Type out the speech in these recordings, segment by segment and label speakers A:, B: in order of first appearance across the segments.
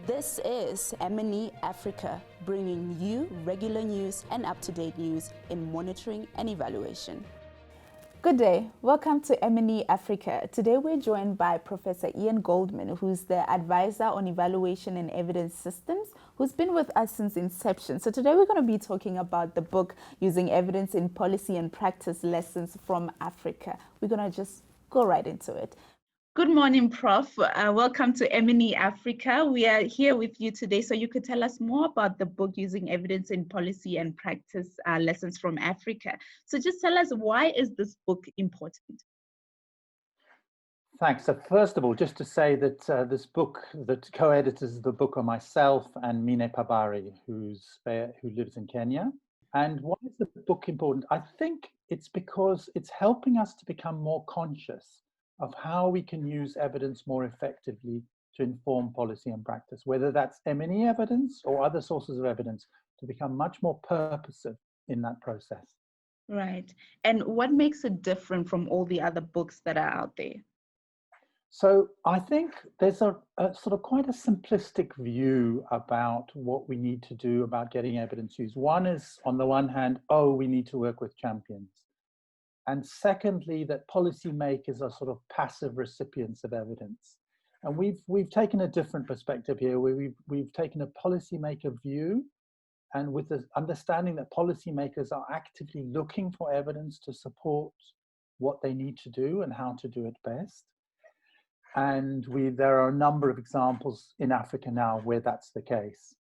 A: This is M&E Africa, bringing you regular news and up-to-date news in monitoring and evaluation. Good day. Welcome to M&E Africa. Today we're joined by Professor Ian Goldman, who's the advisor on evaluation and evidence systems, who's been with us since inception. So today we're going to be talking about the book, Using Evidence in Policy and Practice Lessons from Africa. We're going to just go right into it. Good morning, Prof. Welcome to M&E Africa. We are here with you today so you could tell us more about the book, Using Evidence in Policy and Practice Lessons from Africa. So just tell us, why is this book important?
B: Thanks. So first of all, just to say that this book, that co-editors the book are myself and Mine Pabari, who lives in Kenya. And why is the book important? I think it's because it's helping us to become more conscious of how we can use evidence more effectively to inform policy and practice, whether that's M&E evidence or other sources of evidence, to become much more purposive in that process.
A: Right. And what makes it different from all the other books that are out there?
B: So I think there's a sort of quite a simplistic view about what we need to do about getting evidence used. One is, on the one hand, we need to work with champions. And secondly, that policymakers are sort of passive recipients of evidence. And we've taken a different perspective here, where we've taken a policymaker view, and with the understanding that policymakers are actively looking for evidence to support what they need to do and how to do it best. And there are a number of examples in Africa now where that's the case.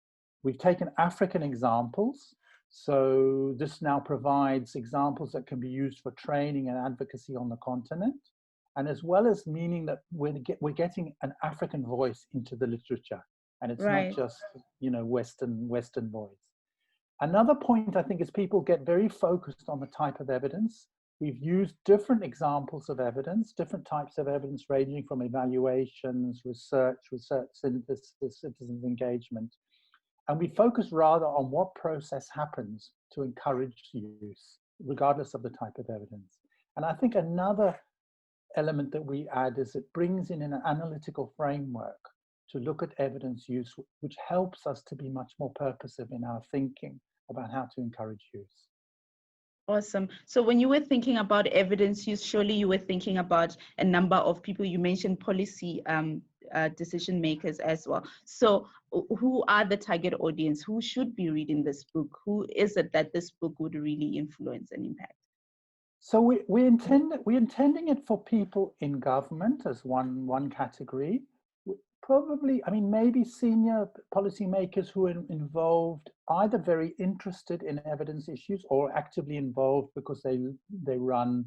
B: We've taken African examples. So this now provides examples that can be used for training and advocacy on the continent, and as well as meaning that we're getting an African voice into the literature, and it's not just Western voice. Another point, I think, is people get very focused on the type of evidence. We've used different examples of evidence, different types of evidence, ranging from evaluations, research synthesis, citizens engagement. And we focus rather on what process happens to encourage use, regardless of the type of evidence. And I think another element that we add is it brings in an analytical framework to look at evidence use, which helps us to be much more purposive in our thinking about how to encourage use.
A: Awesome. So when you were thinking about evidence use, surely you were thinking about a number of people. You mentioned policy decision makers as well. So who are the target audience? Who should be reading this book? Who is it that this book would really influence and impact?
B: So we're intending it for people in government as one category. Probably, maybe senior policymakers who are involved, either very interested in evidence issues or actively involved because they run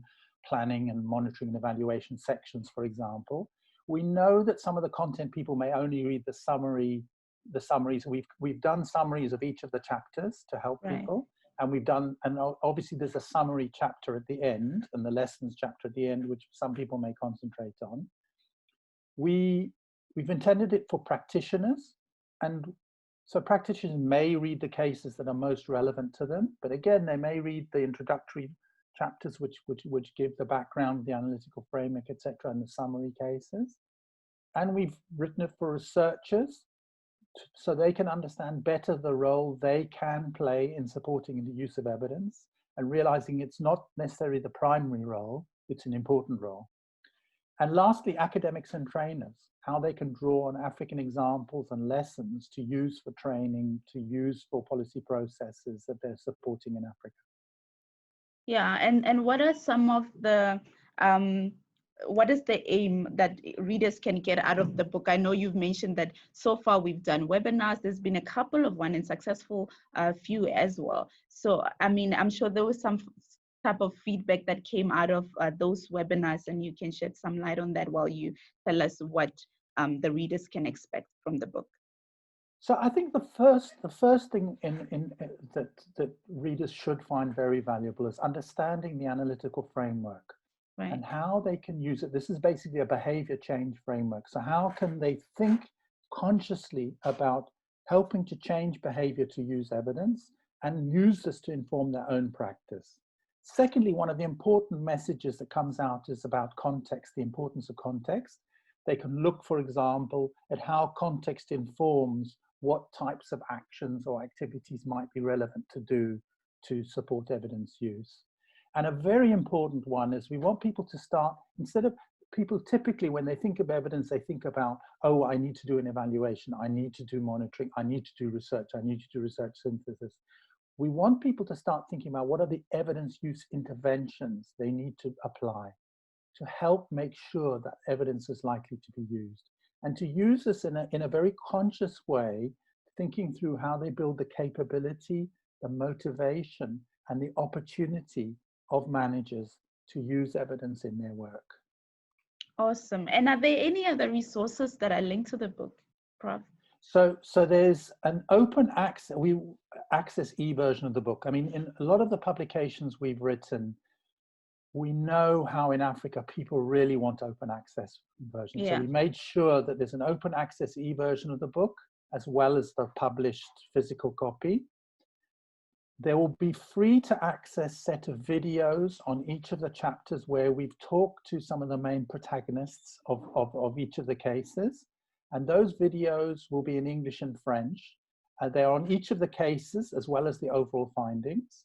B: planning and monitoring and evaluation sections, for example. We know that some of the content people may only read the summaries. We've done summaries of each of the chapters to help people. And obviously there's a summary chapter at the end and the lessons chapter at the end, which some people may concentrate on. We've intended it for practitioners, and so practitioners may read the cases that are most relevant to them, but again, they may read the introductory chapters which give the background, the analytical framework, etc., and the summary cases. And we've written it for researchers so they can understand better the role they can play in supporting the use of evidence and realizing it's not necessarily the primary role, it's an important role. And lastly, academics and trainers, how they can draw on African examples and lessons to use for training, to use for policy processes that they're supporting in Africa.
A: Yeah, and what are some of the, what is the aim that readers can get out of the book? I know you've mentioned that so far we've done webinars. There's been a couple of one and successful few as well. So, I'm sure there was some type of feedback that came out of those webinars, and you can shed some light on that while you tell us what the readers can expect from the book.
B: So I think the first thing that readers should find very valuable is understanding the analytical framework and how they can use it. This is basically a behavior change framework. So how can they think consciously about helping to change behavior to use evidence and use this to inform their own practice? Secondly, one of the important messages that comes out is about context, the importance of context. They can look, for example, at how context informs what types of actions or activities might be relevant to do to support evidence use. And a very important one is we want people to start, instead of people typically, when they think of evidence, they think about, oh, I need to do an evaluation, I need to do monitoring, I need to do research, I need to do research synthesis. We want people to start thinking about what are the evidence use interventions they need to apply to help make sure that evidence is likely to be used, and to use this in a very conscious way, thinking through how they build the capability, the motivation, and the opportunity of managers to use evidence in their work.
A: Awesome. And are there any other resources that are linked to the book, Prof?
B: So there's an open access e-version of the book. I mean, in a lot of the publications we've written, we know how in Africa people really want open access versions.
A: Yeah.
B: So we made sure that there's an open access e-version of the book, as well as the published physical copy. There will be free to access set of videos on each of the chapters where we've talked to some of the main protagonists of each of the cases. And those videos will be in English and French. They're on each of the cases as well as the overall findings.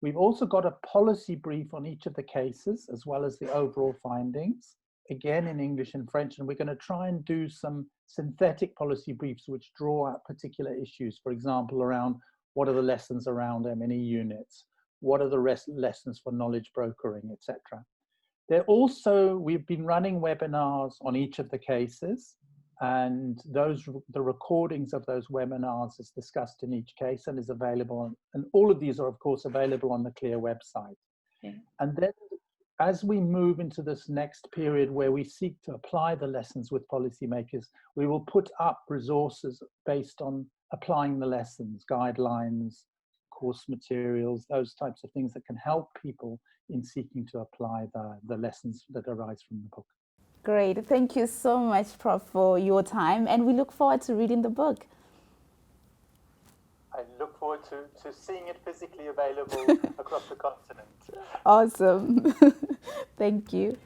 B: We've also got a policy brief on each of the cases as well as the overall findings, again in English and French, and we're going to try and do some synthetic policy briefs which draw out particular issues, for example, around what are the lessons around M&E units, what are the lessons for knowledge brokering, etc. We've been running webinars on each of the cases, and the recordings of those webinars is discussed in each case and is available, and all of these are of course available on the CLEAR website. Okay. And then as we move into this next period where we seek to apply the lessons with policymakers, we will put up resources based on applying the lessons, guidelines, course materials, those types of things that can help people in seeking to apply the lessons that arise from the book.
A: Great. Thank you so much, Prof, for your time, and we look forward to reading the book.
B: I look forward to seeing it physically available across the continent.
A: Awesome. Thank you.